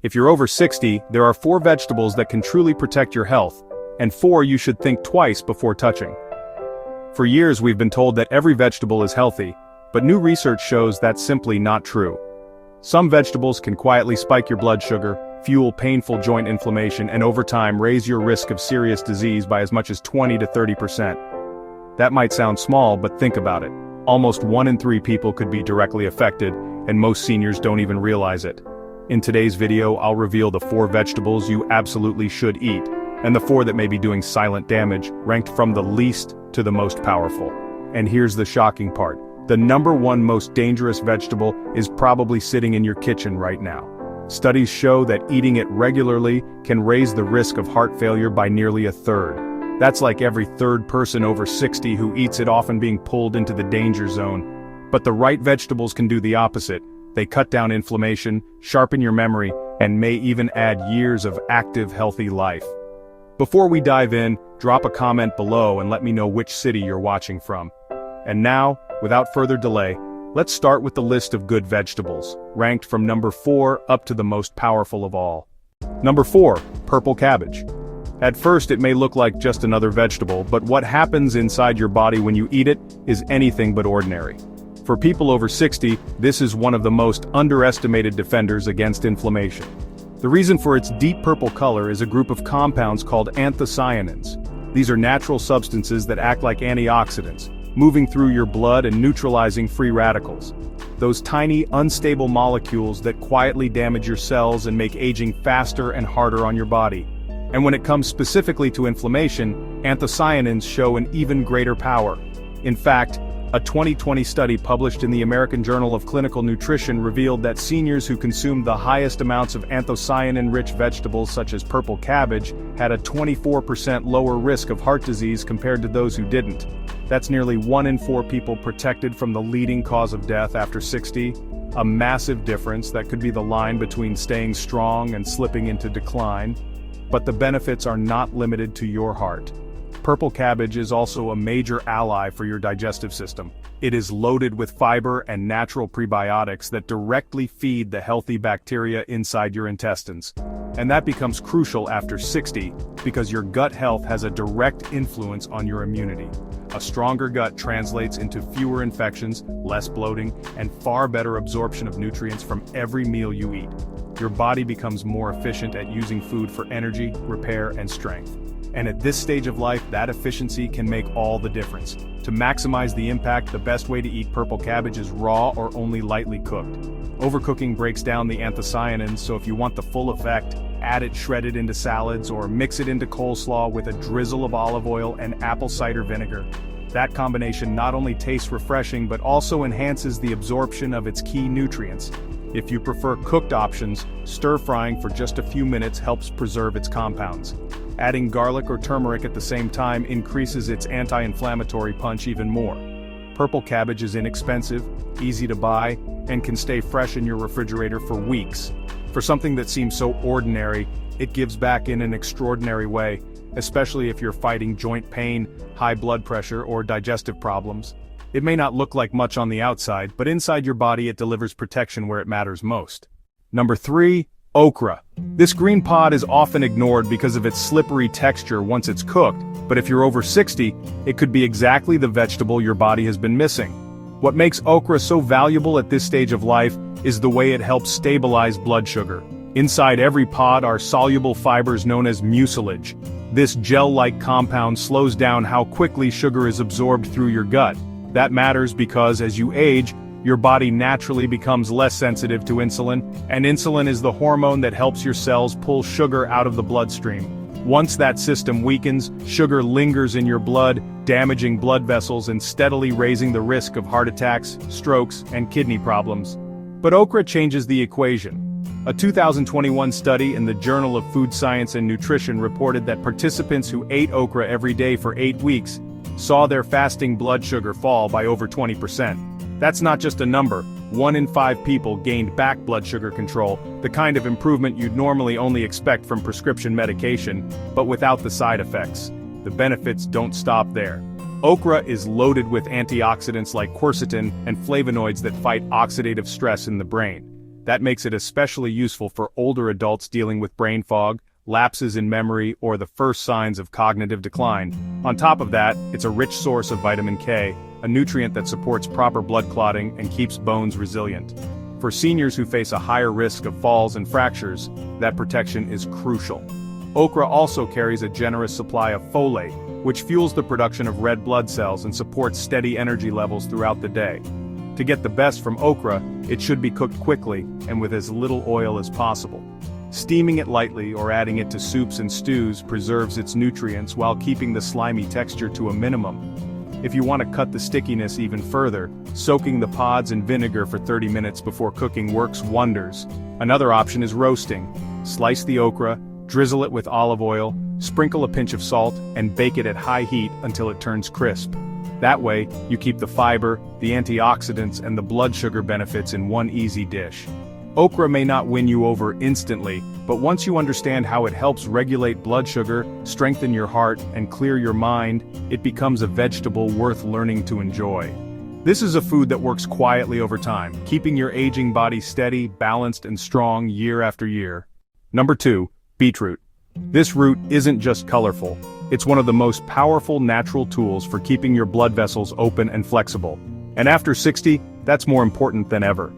If you're over 60, there are 4 vegetables that can truly protect your health, and 4 you should think twice before touching. For years we've been told that every vegetable is healthy, but new research shows that's simply not true. Some vegetables can quietly spike your blood sugar, fuel painful joint inflammation, and over time raise your risk of serious disease by as much as 20 to 30%. That might sound small, but think about it. Almost 1 in 3 people could be directly affected, and most seniors don't even realize it. In today's video, I'll reveal the 4 vegetables you absolutely should eat, and the 4 that may be doing silent damage, ranked from the least to the most powerful. And here's the shocking part. The number 1 most dangerous vegetable is probably sitting in your kitchen right now. Studies show that eating it regularly can raise the risk of heart failure by nearly a third. That's like every 3rd person over 60 who eats it often being pulled into the danger zone. But the right vegetables can do the opposite. They cut down inflammation, sharpen your memory, and may even add years of active, healthy life. Before we dive in, drop a comment below and let me know which city you're watching from. And now, without further delay, let's start with the list of good vegetables, ranked from number 4 up to the most powerful of all. Number 4, purple cabbage. At first it may look like just another vegetable, but what happens inside your body when you eat it is anything but ordinary. For people over 60, this is one of the most underestimated defenders against inflammation. The reason for its deep purple color is a group of compounds called anthocyanins. These are natural substances that act like antioxidants, moving through your blood and neutralizing free radicals. Those tiny, unstable molecules that quietly damage your cells and make aging faster and harder on your body. And when it comes specifically to inflammation, anthocyanins show an even greater power. In fact, a 2020 study published in the American Journal of Clinical Nutrition revealed that seniors who consumed the highest amounts of anthocyanin-rich vegetables such as purple cabbage had a 24% lower risk of heart disease compared to those who didn't. That's nearly 1 in 4 people protected from the leading cause of death after 60, a massive difference that could be the line between staying strong and slipping into decline. But the benefits are not limited to your heart. Purple cabbage is also a major ally for your digestive system. It is loaded with fiber and natural prebiotics that directly feed the healthy bacteria inside your intestines. And that becomes crucial after 60 because your gut health has a direct influence on your immunity. A stronger gut translates into fewer infections, less bloating, and far better absorption of nutrients from every meal you eat. Your body becomes more efficient at using food for energy, repair, and strength. And at this stage of life, that efficiency can make all the difference. To maximize the impact, the best way to eat purple cabbage is raw or only lightly cooked. Overcooking breaks down the anthocyanins, so if you want the full effect, add it shredded into salads or mix it into coleslaw with a drizzle of olive oil and apple cider vinegar. That combination not only tastes refreshing but also enhances the absorption of its key nutrients. If you prefer cooked options, stir-frying for just a few minutes helps preserve its compounds. Adding garlic or turmeric at the same time increases its anti-inflammatory punch even more. Purple cabbage is inexpensive, easy to buy, and can stay fresh in your refrigerator for weeks. For something that seems so ordinary, it gives back in an extraordinary way, especially if you're fighting joint pain, high blood pressure, or digestive problems. It may not look like much on the outside, but inside your body it delivers protection where it matters most. Number 3, okra. This green pod is often ignored because of its slippery texture once it's cooked, but if you're over 60, it could be exactly the vegetable your body has been missing. What makes okra so valuable at this stage of life is the way it helps stabilize blood sugar. Inside every pod are soluble fibers known as mucilage. This gel-like compound slows down how quickly sugar is absorbed through your gut. That matters because as you age, your body naturally becomes less sensitive to insulin, and insulin is the hormone that helps your cells pull sugar out of the bloodstream. Once that system weakens, sugar lingers in your blood, damaging blood vessels and steadily raising the risk of heart attacks, strokes, and kidney problems. But okra changes the equation. A 2021 study in the Journal of Food Science and Nutrition reported that participants who ate okra every day for 8 weeks saw their fasting blood sugar fall by over 20%. That's not just a number. 1 in 5 people gained back blood sugar control, the kind of improvement you'd normally only expect from prescription medication, but without the side effects. The benefits don't stop there. Okra is loaded with antioxidants like quercetin and flavonoids that fight oxidative stress in the brain. That makes it especially useful for older adults dealing with brain fog, lapses in memory, or the first signs of cognitive decline. On top of that, it's a rich source of vitamin K, a nutrient that supports proper blood clotting and keeps bones resilient. For seniors who face a higher risk of falls and fractures, that protection is crucial. Okra also carries a generous supply of folate, which fuels the production of red blood cells and supports steady energy levels throughout the day. To get the best from okra, it should be cooked quickly and with as little oil as possible. Steaming it lightly or adding it to soups and stews preserves its nutrients while keeping the slimy texture to a minimum. If you want to cut the stickiness even further, soaking the pods in vinegar for 30 minutes before cooking works wonders. Another option is roasting. Slice the okra, drizzle it with olive oil, sprinkle a pinch of salt, and bake it at high heat until it turns crisp. That way, you keep the fiber, the antioxidants, and the blood sugar benefits in one easy dish. Okra may not win you over instantly, but once you understand how it helps regulate blood sugar, strengthen your heart, and clear your mind, it becomes a vegetable worth learning to enjoy. This is a food that works quietly over time, keeping your aging body steady, balanced, and strong year after year. Number 2, beetroot. This root isn't just colorful, it's one of the most powerful natural tools for keeping your blood vessels open and flexible. And after 60, that's more important than ever.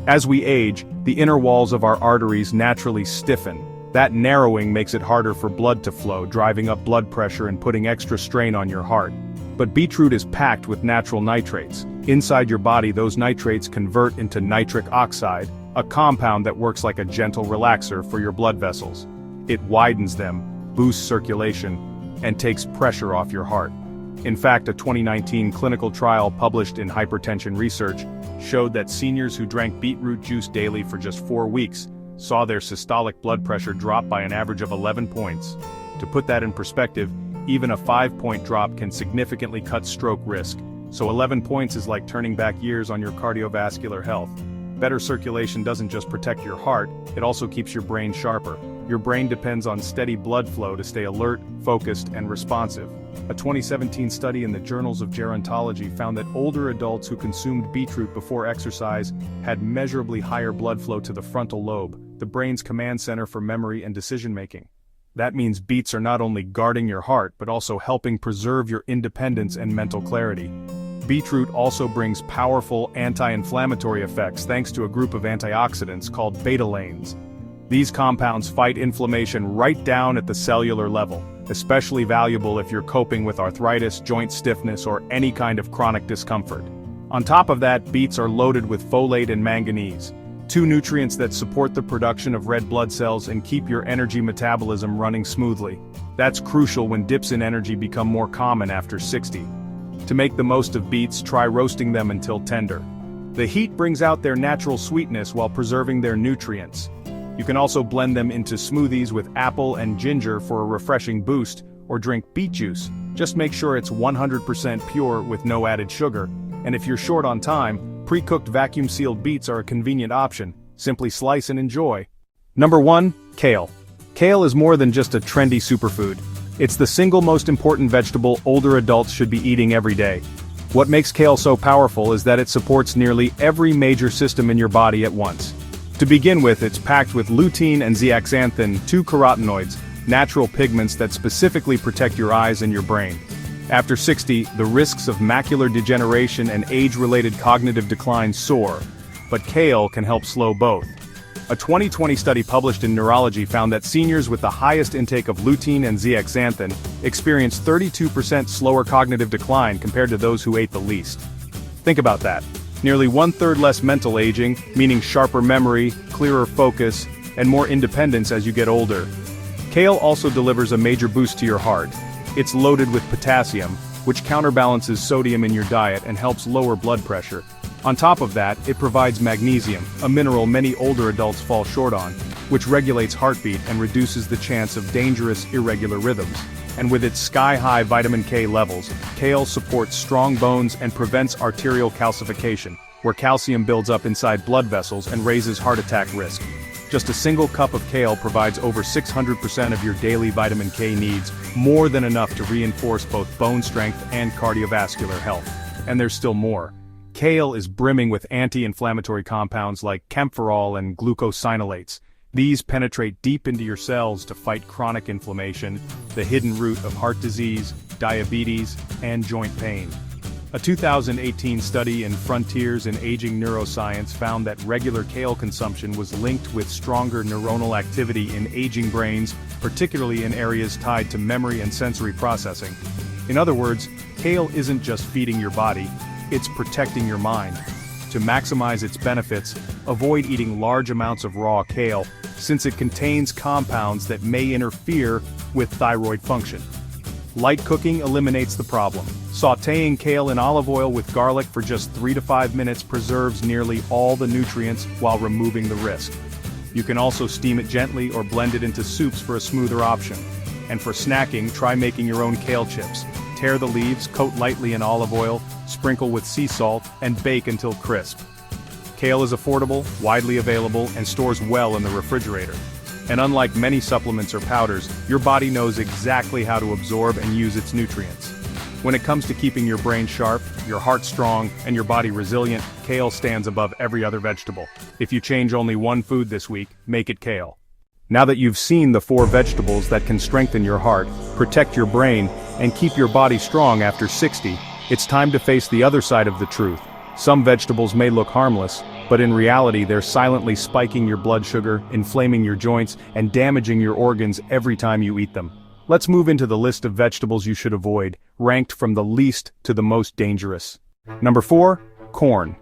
As we age, the inner walls of our arteries naturally stiffen. That narrowing makes it harder for blood to flow, driving up blood pressure and putting extra strain on your heart. But beetroot is packed with natural nitrates. Inside your body, those nitrates convert into nitric oxide, a compound that works like a gentle relaxer for your blood vessels. It widens them, boosts circulation, and takes pressure off your heart. In fact, a 2019 clinical trial published in Hypertension Research showed that seniors who drank beetroot juice daily for just 4 weeks saw their systolic blood pressure drop by an average of 11 points. To put that in perspective, even a 5-point drop can significantly cut stroke risk, so 11 points is like turning back years on your cardiovascular health. Better circulation doesn't just protect your heart, it also keeps your brain sharper. Your brain depends on steady blood flow to stay alert, focused, and responsive. A 2017 study in the Journals of Gerontology found that older adults who consumed beetroot before exercise had measurably higher blood flow to the frontal lobe, the brain's command center for memory and decision-making. That means beets are not only guarding your heart but also helping preserve your independence and mental clarity. Beetroot also brings powerful anti-inflammatory effects thanks to a group of antioxidants called betalains. These compounds fight inflammation right down at the cellular level, especially valuable if you're coping with arthritis, joint stiffness, or any kind of chronic discomfort. On top of that, beets are loaded with folate and manganese, two nutrients that support the production of red blood cells and keep your energy metabolism running smoothly. That's crucial when dips in energy become more common after 60. To make the most of beets, try roasting them until tender. The heat brings out their natural sweetness while preserving their nutrients. You can also blend them into smoothies with apple and ginger for a refreshing boost, or drink beet juice. Just make sure it's 100% pure with no added sugar. And if you're short on time, pre-cooked vacuum-sealed beets are a convenient option. Simply slice and enjoy. Number 1, kale. Kale is more than just a trendy superfood. It's the single most important vegetable older adults should be eating every day. What makes kale so powerful is that it supports nearly every major system in your body at once. To begin with, it's packed with lutein and zeaxanthin, 2 carotenoids, natural pigments that specifically protect your eyes and your brain. After 60, the risks of macular degeneration and age-related cognitive decline soar, but kale can help slow both. A 2020 study published in Neurology found that seniors with the highest intake of lutein and zeaxanthin experienced 32% slower cognitive decline compared to those who ate the least. Think about that. Nearly 1/3 less mental aging, meaning sharper memory, clearer focus, and more independence as you get older. Kale also delivers a major boost to your heart. It's loaded with potassium, which counterbalances sodium in your diet and helps lower blood pressure. On top of that, it provides magnesium, a mineral many older adults fall short on, which regulates heartbeat and reduces the chance of dangerous, irregular rhythms. And with its sky-high vitamin K levels, kale supports strong bones and prevents arterial calcification, where calcium builds up inside blood vessels and raises heart attack risk. Just a single cup of kale provides over 600% of your daily vitamin K needs, more than enough to reinforce both bone strength and cardiovascular health. And there's still more. Kale is brimming with anti-inflammatory compounds like camphorol and glucosinolates. These penetrate deep into your cells to fight chronic inflammation, the hidden root of heart disease, diabetes, and joint pain. A 2018 study in Frontiers in Aging Neuroscience found that regular kale consumption was linked with stronger neuronal activity in aging brains, particularly in areas tied to memory and sensory processing. In other words, kale isn't just feeding your body, it's protecting your mind. To maximize its benefits, avoid eating large amounts of raw kale, since it contains compounds that may interfere with thyroid function. Light cooking eliminates the problem. Sautéing kale in olive oil with garlic for just 3 to 5 minutes preserves nearly all the nutrients while removing the risk. You can also steam it gently or blend it into soups for a smoother option. And for snacking, try making your own kale chips. Tear the leaves, coat lightly in olive oil, sprinkle with sea salt, and bake until crisp. Kale is affordable, widely available, and stores well in the refrigerator. And unlike many supplements or powders, your body knows exactly how to absorb and use its nutrients. When it comes to keeping your brain sharp, your heart strong, and your body resilient, kale stands above every other vegetable. If you change only one food this week, make it kale. Now that you've seen the 4 vegetables that can strengthen your heart, protect your brain, and keep your body strong after 60, it's time to face the other side of the truth. Some vegetables may look harmless, but in reality they're silently spiking your blood sugar, inflaming your joints, and damaging your organs every time you eat them. Let's move into the list of vegetables you should avoid, ranked from the least to the most dangerous. Number 4, corn.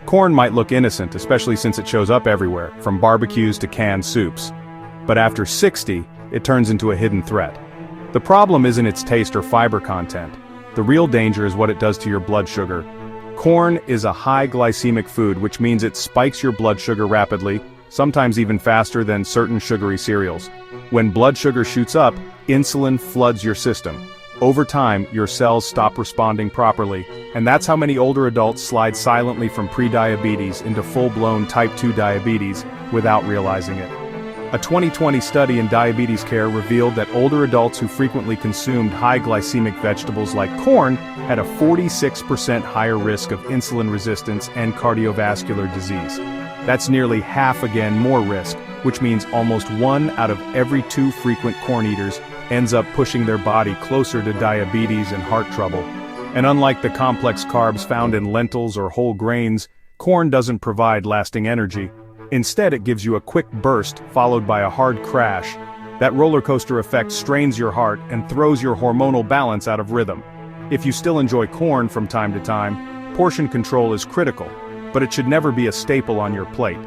Corn might look innocent, especially since it shows up everywhere, from barbecues to canned soups. But after 60, it turns into a hidden threat. The problem isn't its taste or fiber content. The real danger is what it does to your blood sugar. Corn is a high glycemic food, which means it spikes your blood sugar rapidly, sometimes even faster than certain sugary cereals. When blood sugar shoots up, insulin floods your system. Over time, your cells stop responding properly, and that's how many older adults slide silently from pre-diabetes into full-blown type 2 diabetes without realizing it. A 2020 study in diabetes care revealed that older adults who frequently consumed high glycemic vegetables like corn had a 46% higher risk of insulin resistance and cardiovascular disease. That's nearly half again more risk, which means almost 1 out of every 2 frequent corn eaters ends up pushing their body closer to diabetes and heart trouble. And unlike the complex carbs found in lentils or whole grains, corn doesn't provide lasting energy. Instead, it gives you a quick burst followed by a hard crash. That roller coaster effect strains your heart and throws your hormonal balance out of rhythm. If you still enjoy corn from time to time, portion control is critical, but it should never be a staple on your plate.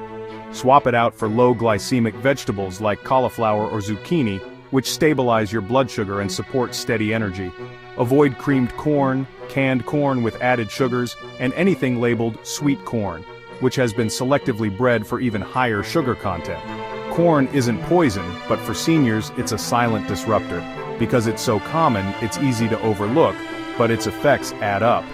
Swap it out for low glycemic vegetables like cauliflower or zucchini, which stabilize your blood sugar and support steady energy. Avoid creamed corn, canned corn with added sugars, and anything labeled sweet corn, which has been selectively bred for even higher sugar content. Corn isn't poison, but for seniors it's a silent disruptor. Because it's so common, it's easy to overlook, but its effects add up.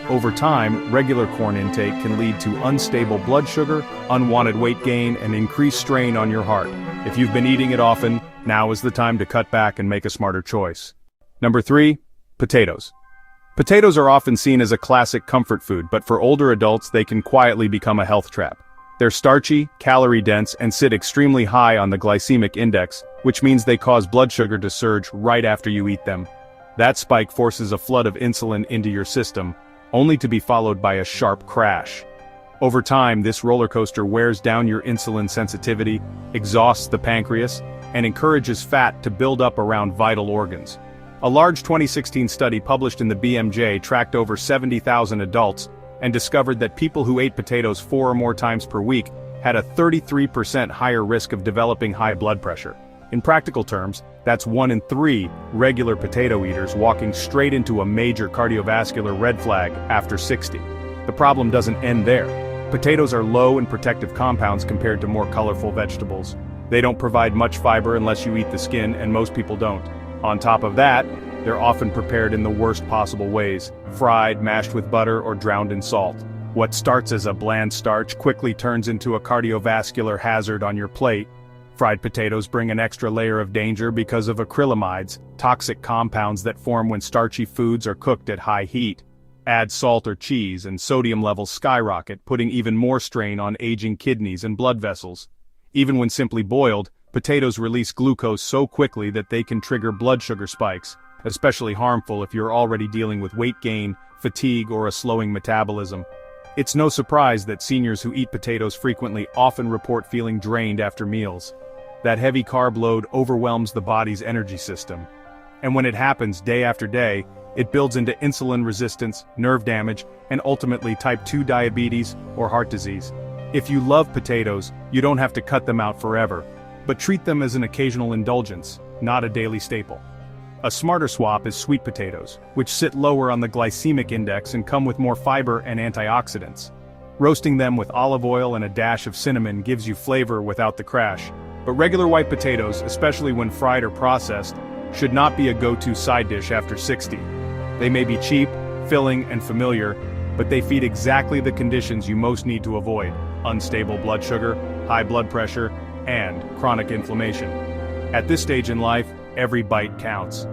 Over time, regular corn intake can lead to unstable blood sugar, unwanted weight gain, and increased strain on your heart. If you've been eating it often, now is the time to cut back and make a smarter choice. Number 3, potatoes. Potatoes are often seen as a classic comfort food, but for older adults they can quietly become a health trap. They're starchy, calorie-dense, and sit extremely high on the glycemic index, which means they cause blood sugar to surge right after you eat them. That spike forces a flood of insulin into your system, only to be followed by a sharp crash. Over time, this roller coaster wears down your insulin sensitivity, exhausts the pancreas, and encourages fat to build up around vital organs. A large 2016 study published in the BMJ tracked over 70,000 adults and discovered that people who ate potatoes 4 or more times per week had a 33% higher risk of developing high blood pressure. In practical terms, that's 1 in 3 regular potato eaters walking straight into a major cardiovascular red flag after 60. The problem doesn't end there. Potatoes are low in protective compounds compared to more colorful vegetables. They don't provide much fiber unless you eat the skin, and most people don't. On top of that, they're often prepared in the worst possible ways, fried, mashed with butter, or drowned in salt. What starts as a bland starch quickly turns into a cardiovascular hazard on your plate. Fried potatoes bring an extra layer of danger because of acrylamides, toxic compounds that form when starchy foods are cooked at high heat. Add salt or cheese and sodium levels skyrocket, putting even more strain on aging kidneys and blood vessels. Even when simply boiled, potatoes release glucose so quickly that they can trigger blood sugar spikes, especially harmful if you're already dealing with weight gain, fatigue, or a slowing metabolism. It's no surprise that seniors who eat potatoes frequently often report feeling drained after meals. That heavy carb load overwhelms the body's energy system. And when it happens day after day, it builds into insulin resistance, nerve damage, and ultimately type 2 diabetes or heart disease. If you love potatoes, you don't have to cut them out forever, but treat them as an occasional indulgence, not a daily staple. A smarter swap is sweet potatoes, which sit lower on the glycemic index and come with more fiber and antioxidants. Roasting them with olive oil and a dash of cinnamon gives you flavor without the crash. But regular white potatoes, especially when fried or processed, should not be a go-to side dish after 60. They may be cheap, filling, and familiar, but they feed exactly the conditions you most need to avoid: unstable blood sugar, high blood pressure, and chronic inflammation. At this stage in life, every bite counts.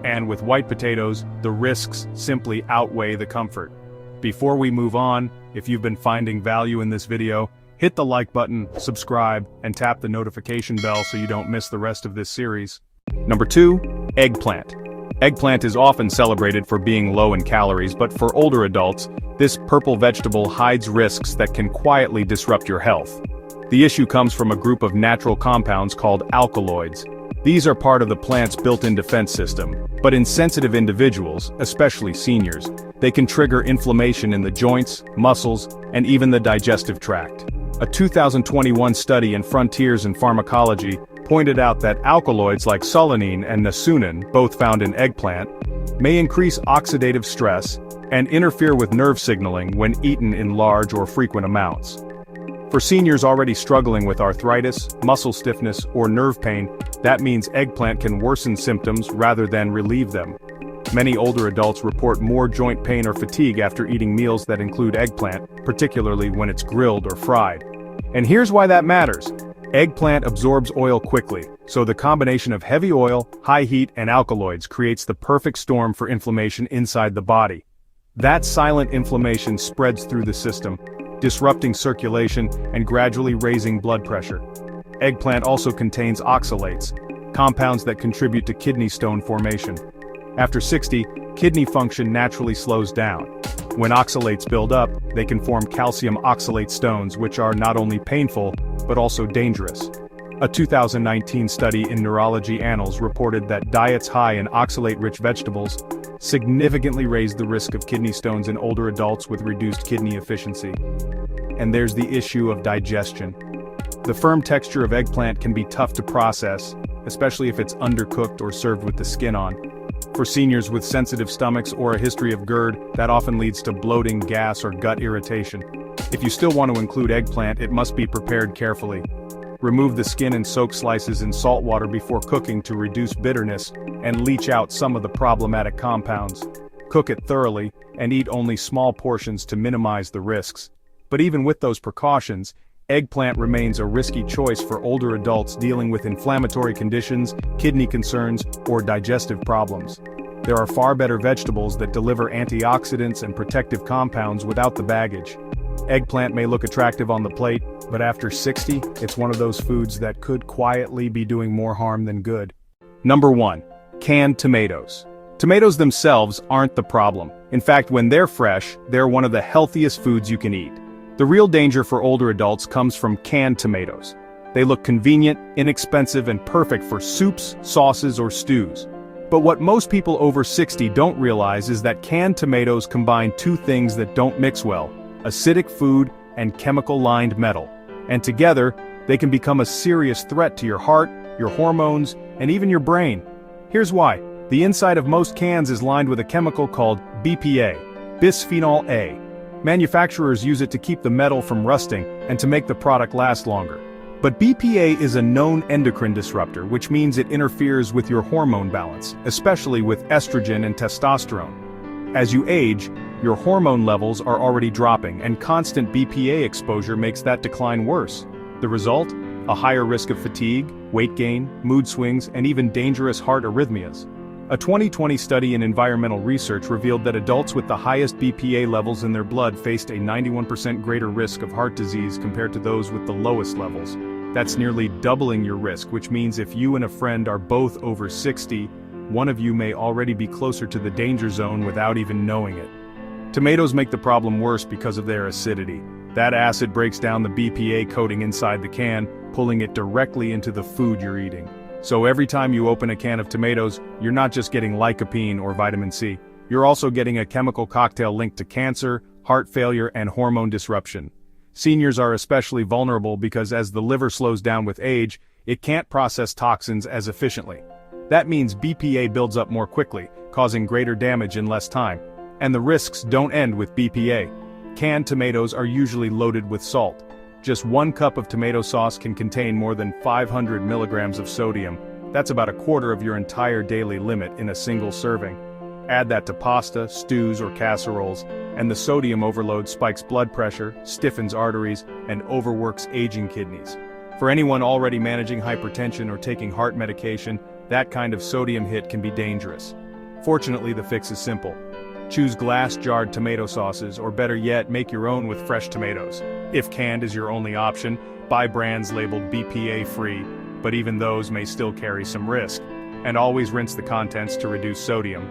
And with white potatoes, the risks simply outweigh the comfort. Before we move on, if you've been finding value in this video, hit the like button, subscribe, and tap the notification bell so you don't miss the rest of this series. Number 2, eggplant. Eggplant is often celebrated for being low in calories, but for older adults, this purple vegetable hides risks that can quietly disrupt your health. The issue comes from a group of natural compounds called alkaloids. These are part of the plant's built-in defense system, but in sensitive individuals, especially seniors, they can trigger inflammation in the joints, muscles, and even the digestive tract. A 2021 study in Frontiers in Pharmacology pointed out that alkaloids like solanine and niacin, both found in eggplant, may increase oxidative stress and interfere with nerve signaling when eaten in large or frequent amounts. For seniors already struggling with arthritis, muscle stiffness, or nerve pain, that means eggplant can worsen symptoms rather than relieve them. Many older adults report more joint pain or fatigue after eating meals that include eggplant, particularly when it's grilled or fried. And here's why that matters. Eggplant absorbs oil quickly, so the combination of heavy oil, high heat, and alkaloids creates the perfect storm for inflammation inside the body. That silent inflammation spreads through the system, disrupting circulation and gradually raising blood pressure. Eggplant also contains oxalates, compounds that contribute to kidney stone formation. After 60, kidney function naturally slows down. When oxalates build up, they can form calcium oxalate stones, which are not only painful, but also dangerous. A 2019 study in Neurology Annals reported that diets high in oxalate-rich vegetables significantly raised the risk of kidney stones in older adults with reduced kidney efficiency. And there's the issue of digestion. The firm texture of eggplant can be tough to process, especially if it's undercooked or served with the skin on. For seniors with sensitive stomachs or a history of GERD, that often leads to bloating, gas, or gut irritation. If you still want to include eggplant, it must be prepared carefully. Remove the skin and soak slices in salt water before cooking to reduce bitterness and leach out some of the problematic compounds. Cook it thoroughly, and eat only small portions to minimize the risks. But even with those precautions, eggplant remains a risky choice for older adults dealing with inflammatory conditions, kidney concerns, or digestive problems. There are far better vegetables that deliver antioxidants and protective compounds without the baggage. Eggplant may look attractive on the plate, but after 60, it's one of those foods that could quietly be doing more harm than good. Number 1. Canned tomatoes. Tomatoes themselves aren't the problem. In fact, when they're fresh, they're one of the healthiest foods you can eat. The real danger for older adults comes from canned tomatoes. They look convenient, inexpensive, and perfect for soups, sauces, or stews. But what most people over 60 don't realize is that canned tomatoes combine two things that don't mix well: acidic food and chemical-lined metal. And together, they can become a serious threat to your heart, your hormones, and even your brain. Here's why. The inside of most cans is lined with a chemical called BPA, bisphenol A. Manufacturers use it to keep the metal from rusting and to make the product last longer. But BPA is a known endocrine disruptor, which means it interferes with your hormone balance, especially with estrogen and testosterone. As you age, your hormone levels are already dropping, and constant BPA exposure makes that decline worse. The result? A higher risk of fatigue, weight gain, mood swings, and even dangerous heart arrhythmias. A 2020 study in environmental research revealed that adults with the highest BPA levels in their blood faced a 91% greater risk of heart disease compared to those with the lowest levels. That's nearly doubling your risk, which means if you and a friend are both over 60, one of you may already be closer to the danger zone without even knowing it. Tomatoes make the problem worse because of their acidity. That acid breaks down the BPA coating inside the can, pulling it directly into the food you're eating. So every time you open a can of tomatoes, you're not just getting lycopene or vitamin C, you're also getting a chemical cocktail linked to cancer, heart failure, and hormone disruption. Seniors are especially vulnerable because as the liver slows down with age, it can't process toxins as efficiently. That means BPA builds up more quickly, causing greater damage in less time. And the risks don't end with BPA. Canned tomatoes are usually loaded with salt. Just 1 cup of tomato sauce can contain more than 500 milligrams of sodium. That's about a quarter of your entire daily limit in a single serving. Add that to pasta, stews, or casseroles, and the sodium overload spikes blood pressure, stiffens arteries, and overworks aging kidneys. For anyone already managing hypertension or taking heart medication, that kind of sodium hit can be dangerous. Fortunately, the fix is simple. Choose glass-jarred tomato sauces, or better yet, make your own with fresh tomatoes. If canned is your only option, buy brands labeled BPA-free, but even those may still carry some risk. And always rinse the contents to reduce sodium.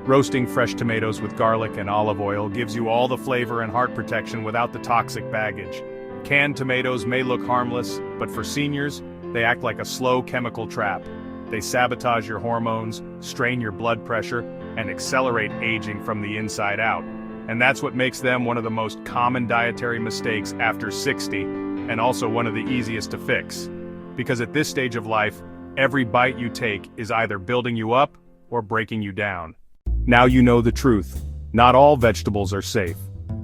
Roasting fresh tomatoes with garlic and olive oil gives you all the flavor and heart protection without the toxic baggage. Canned tomatoes may look harmless, but for seniors, they act like a slow chemical trap. They sabotage your hormones, strain your blood pressure, and accelerate aging from the inside out. And that's what makes them one of the most common dietary mistakes after 60, and also one of the easiest to fix. Because at this stage of life, every bite you take is either building you up or breaking you down. Now you know the truth. Not all vegetables are safe.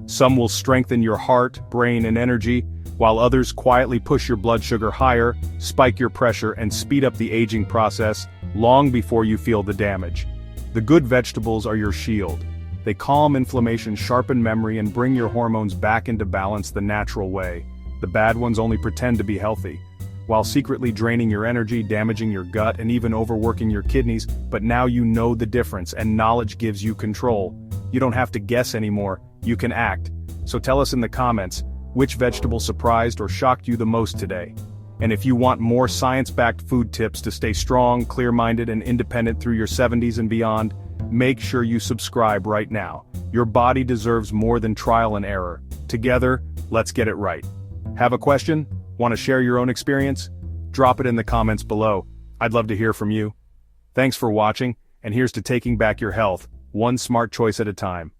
Some will strengthen your heart, brain, and energy, while others quietly push your blood sugar higher, spike your pressure, and speed up the aging process long before you feel the damage. The good vegetables are your shield. They calm inflammation, sharpen memory, and bring your hormones back into balance the natural way. The bad ones only pretend to be healthy, while secretly draining your energy, damaging your gut, and even overworking your kidneys. But now you know the difference, and knowledge gives you control. You don't have to guess anymore, you can act. So tell us in the comments, which vegetable surprised or shocked you the most today? And if you want more science-backed food tips to stay strong, clear-minded, and independent through your 70s and beyond, make sure you subscribe right now. Your body deserves more than trial and error. Together, let's get it right. Have a question? Want to share your own experience? Drop it in the comments below. I'd love to hear from you. Thanks for watching, and here's to taking back your health, one smart choice at a time.